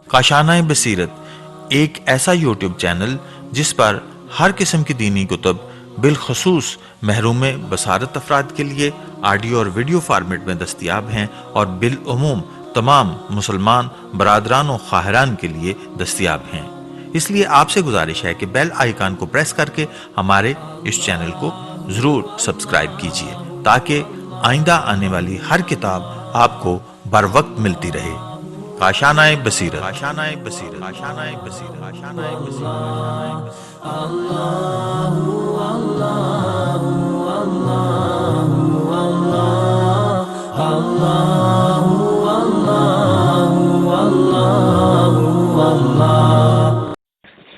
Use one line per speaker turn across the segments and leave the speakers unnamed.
کاشانۂ بصیرت ایک ایسا یوٹیوب چینل جس پر ہر قسم کی دینی کتب بالخصوص محروم بصارت افراد کے لیے آڈیو اور ویڈیو فارمیٹ میں دستیاب ہیں اور بالعموم تمام مسلمان برادران و خواہران کے لیے دستیاب ہیں۔ اس لیے آپ سے گزارش ہے کہ بیل آئیکن کو پریس کر کے ہمارے اس چینل کو ضرور سبسکرائب کیجیے تاکہ آئندہ آنے والی ہر کتاب آپ کو بر وقت ملتی رہے۔ کاشانۂ بصیرت، کاشانۂ بصیرت، کاشانۂ بصیرت، کاشانۂ بصیرت۔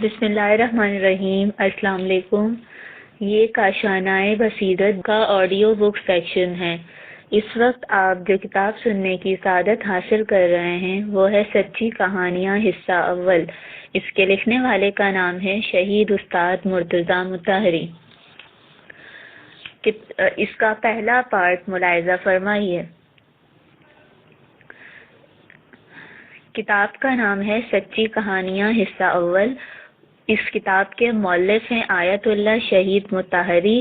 بسم اللہ الرحمن الرحیم۔ السلام علیکم۔ یہ کاشانۂ بصیرت کا آڈیو بک سیکشن ہے۔ اس وقت آپ جو کتاب سننے کی سعادت حاصل کر رہے ہیں وہ ہے سچی کہانیاں حصہ اول۔ اس کے لکھنے والے کا نام ہے شہید استاد مرتضیٰ مطہری۔ اس کا پہلا پارٹ ملاحظہ فرمائیے۔ کتاب کا نام ہے سچی کہانیاں حصہ اول۔ اس کتاب کے مؤلف ہیں آیت اللہ شہید مطہری۔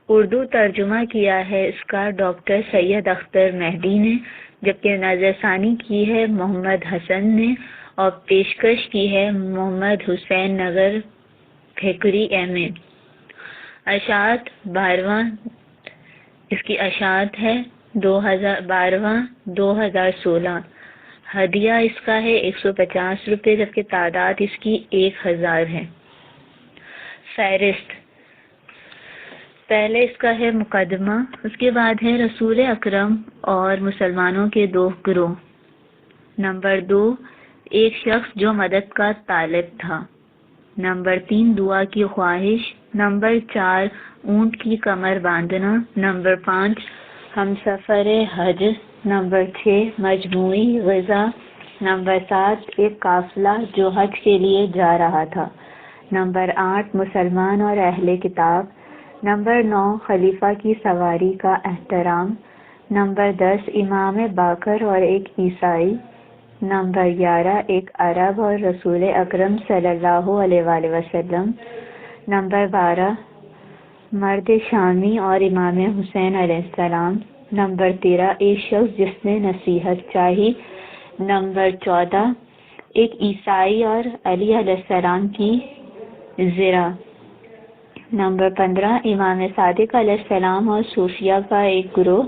اردو ترجمہ کیا ہے اس کا ڈاکٹر سید اختر مہدی نے، جبکہ نظر ثانی کی ہے محمد حسن نے اور پیشکش کی ہے محمد حسین نگر کھیکری ایم اے۔ اشاعت 12واں، اس کی اشاعت ہے 12واں 2016۔ ہدیہ اس کا ہے 150 روپے، جبکہ تعداد اس کی 1000 ہے۔ فہرست: پہلے اس کا ہے مقدمہ، اس کے بعد ہے رسول اکرم اور مسلمانوں کے 2 گروہ۔ نمبر 2، ایک شخص جو مدد کا طالب تھا۔ نمبر 3، دعا کی خواہش۔ نمبر 4، اونٹ کی کمر باندھنا۔ نمبر 5، ہمسفر حج۔ نمبر 6، مجموعی غذا۔ نمبر 7، ایک قافلہ جو حج کے لیے جا رہا تھا۔ نمبر 8، مسلمان اور اہل کتاب۔ نمبر 9، خلیفہ کی سواری کا احترام۔ نمبر 10، امام باقر اور ایک عیسائی۔ نمبر 11، ایک عرب اور رسول اکرم صلی اللہ علیہ وآلہ وسلم۔ نمبر 12، مرد شامی اور امام حسین علیہ السلام۔ نمبر 13، ایک شخص جس نے نصیحت چاہی۔ نمبر 14، ایک عیسائی اور علی علیہ السلام کی زرہ۔ نمبر 15، امام صادق علیہ السلام اور صوفیہ کا ایک گروہ۔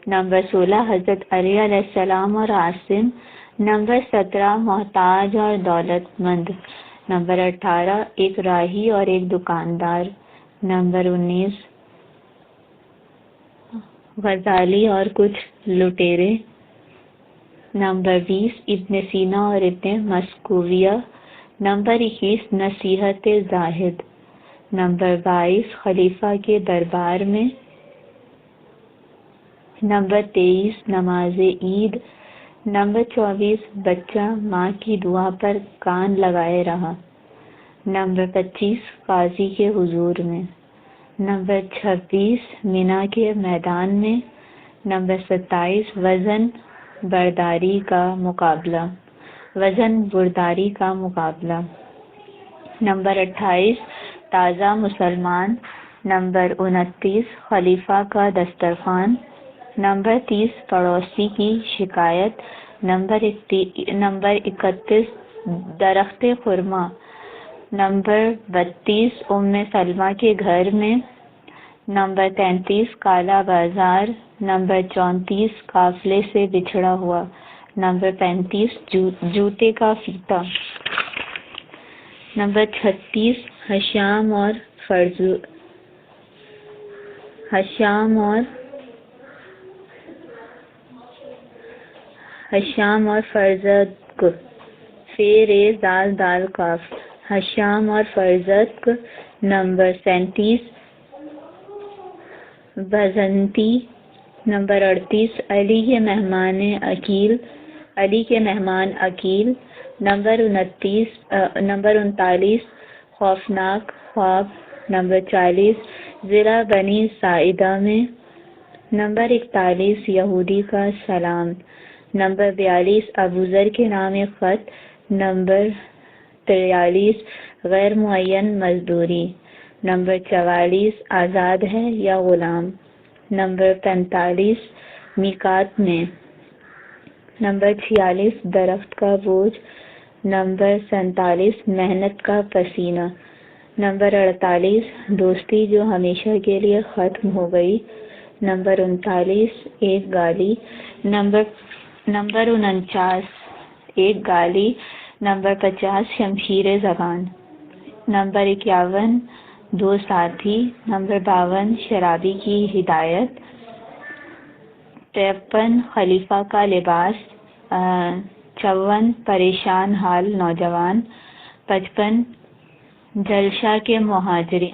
نمبر 16، حضرت علی علیہ السلام اور عاصم۔ نمبر 17، محتاج اور دولت مند۔ نمبر 18، ایک راہی اور ایک دکاندار۔ نمبر 19، غزالی اور کچھ لٹیرے۔ نمبر 20، ابن سینا اور ابن مسکویہ۔ نمبر 21، نصیحت زاہد۔ نمبر 22، خلیفہ کے دربار میں۔ نمبر 23، نماز عید۔ نمبر 24، بچہ ماں کی دعا پر کان لگائے رہا۔ نمبر 25، قاضی کے حضور میں۔ نمبر 26، مینا کے میدان میں۔ نمبر 27، وزن برداری کا مقابلہ۔ وزن برداری کا مقابلہ۔ نمبر 28، تازہ مسلمان۔ نمبر 29، خلیفہ کا دسترخوان۔ نمبر 30، پڑوسی کی شکایت۔ نمبر 31، درخت خرما۔ نمبر 32، ام سلمہ کے گھر میں۔ نمبر 33، کالا بازار۔ نمبر 34، قافلے سے بچھڑا ہوا۔ نمبر 35، جوتے کا فیتا۔ نمبر 36، حشام اور فرزدق، فے ریز دال دال کاف، حشام اور فرزدق۔ نمبر 37، بزنطی۔ نمبر 38، علی کے مہمان عقیل۔ نمبر 39، خوفناک خواب۔ نمبر 40، ضلع بنی ساعدہ میں۔ نمبر 41 یہودی کا سلام۔ نمبر 42 ابو ذر کے نام خط۔ نمبر 43 غیر معین مزدوری۔ نمبر 44 آزاد ہے یا غلام۔ نمبر 45 میقات میں۔ نمبر 46 درخت کا بوجھ۔ نمبر 47 محنت کا پسینہ۔ نمبر 48 دوستی جو ہمیشہ کے لیے ختم ہو گئی۔ نمبر 39 ایک گالی۔ نمبر 49 ایک گالی۔ نمبر 50 شمشیر زبان۔ نمبر 51 دو ساتھی۔ نمبر 52 شرابی کی ہدایت۔ 53 خلیفہ کا لباس۔ 54 پریشان حال نوجوان۔ 55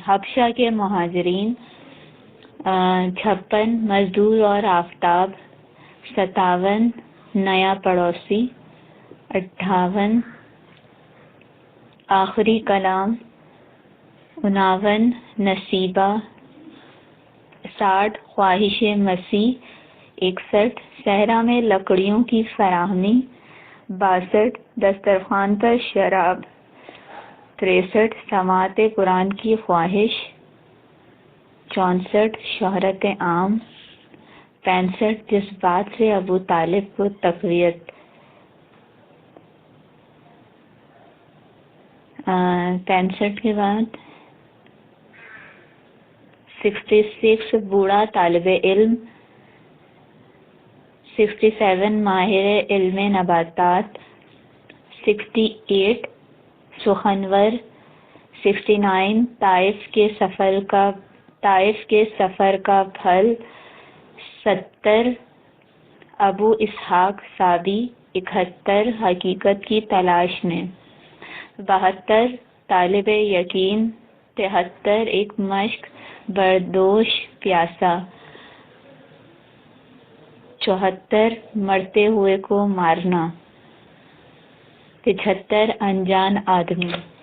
حبشہ کے مہاجرین۔ 56 مزدور اور آفتاب۔ 57 نیا پڑوسی۔ 58 آخری کلام۔ 59 نصیبہ۔ 60 خواہش مسیح۔ 61 صحرا میں لکڑیوں کی فراہمی۔ 62 دسترخوان پر شراب۔ 63 سماعت قرآن کی خواہش۔ 64 شہرت عام۔ 65 جس بات سے ابو طالب کو تقویت۔ 65 کے بعد 66 بوڑھا طالب علم۔ 67 ماہر علم نباتات۔ 68 سخنور۔ 69 طائف کے سفر کا پھل۔ 70 ابو اسحاق صابی۔ 71 حقیقت کی تلاش میں۔ 72 طالب یقین۔ 73 ایک مشق بردوش پیاسا۔ 74 مرتے ہوئے کو مارنا۔ 75 انجان آدمی۔